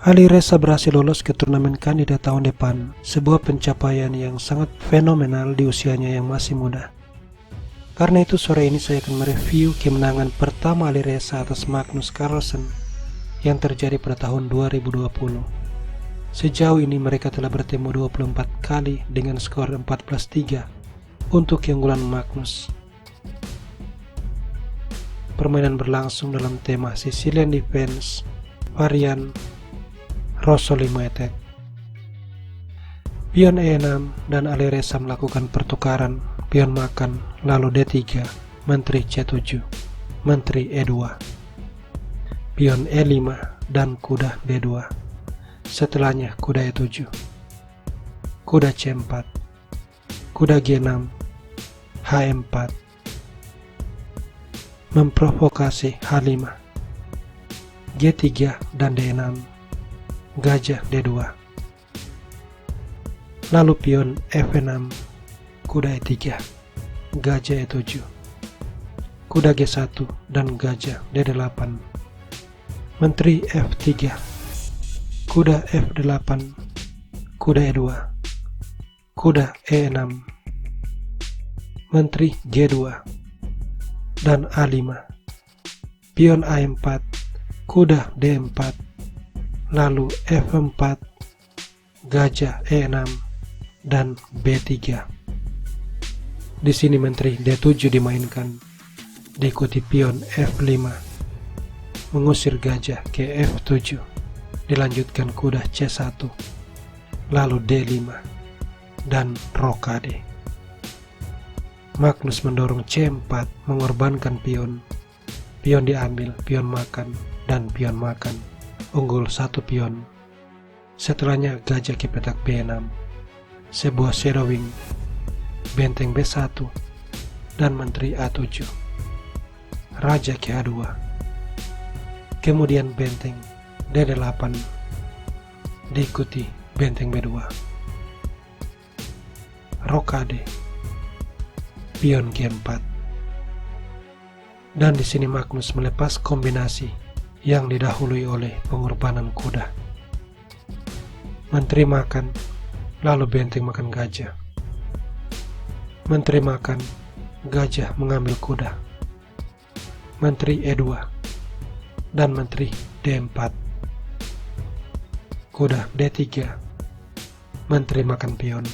Ali Reza berhasil lolos ke turnamen kandidat tahun depan, sebuah pencapaian yang sangat fenomenal di usianya yang masih muda. Karena itu sore ini saya akan mereview kemenangan pertama Ali Reza atas Magnus Carlsen yang terjadi pada tahun 2020. Sejauh ini mereka telah bertemu 24 kali dengan skor 14-3 untuk keunggulan Magnus. Permainan berlangsung dalam tema Sicilian Defense varian Rossolimo attack. Pion E6 dan Ali Reza melakukan pertukaran pion makan, lalu D3, menteri C7, menteri E2, pion E5 dan kuda D2. Setelahnya kuda E7, kuda C4, kuda G6, H4, memprovokasi H5, G3 dan D6, gajah D2, lalu pion F6, kuda E3, gajah E7, kuda G1 dan gajah D8, menteri F3, kuda F8, kuda E2, kuda E6, menteri G2 dan A5, pion A4, kuda D4, lalu F4, gajah E6 dan B3. Di sini menteri D7 dimainkan, diikuti pion F5, mengusir gajah ke F7, dilanjutkan kuda C1, lalu D5 dan rokade. Magnus mendorong C4, mengorbankan pion. Pion diambil, pion makan dan pion makan, unggul satu pion. Setelahnya gajah ke petak B6, sebuah shadowing, benteng B1 dan menteri A7, raja ke A2, kemudian benteng D8, diikuti benteng B2, rokade, pion G4. Dan di sini Magnus melepas kombinasi yang didahului oleh pengorbanan kuda. Menteri makan, lalu benteng makan gajah. Menteri makan, gajah mengambil kuda. Menteri E2 dan menteri D4. Kuda D3, menteri makan pion.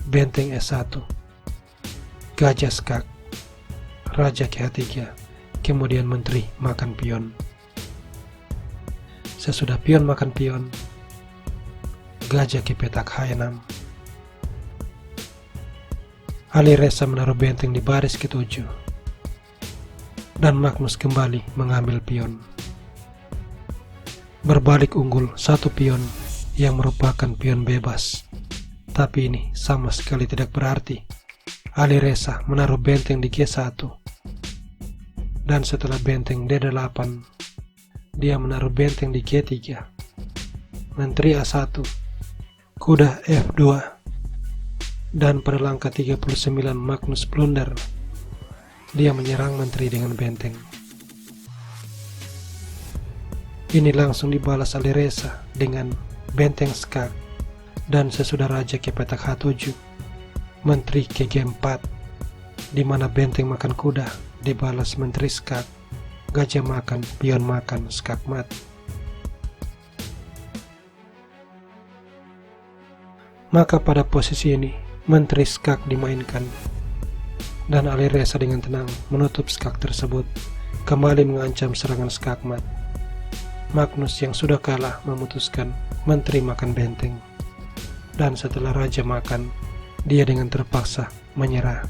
Benteng E1, gajah skak, raja ke H3, kemudian menteri makan pion. Sesudah pion makan pion, gajah ke petak H6. Ali Reza menaruh benteng di baris ke-7 dan Magnus kembali mengambil pion. Berbalik unggul satu pion yang merupakan pion bebas, tapi ini sama sekali tidak berarti. Ali Reza menaruh benteng di G1 dan setelah benteng D8, dia menaruh benteng di G3, menteri A1, kuda F2, dan pada langkah 39 Magnus blunder. Dia menyerang menteri dengan benteng. Ini langsung dibalas Ali Reza dengan benteng skak, dan sesudah raja ke petak H7, menteri ke G4, di mana benteng makan kuda dibalas menteri skak, gajah makan, pion makan, skak mat. Maka pada posisi ini menteri skak dimainkan dan Ali Reza dengan tenang menutup skak tersebut, kembali mengancam serangan skak mat. Magnus yang sudah kalah memutuskan menteri makan benteng, dan setelah raja makan, dia dengan terpaksa menyerah.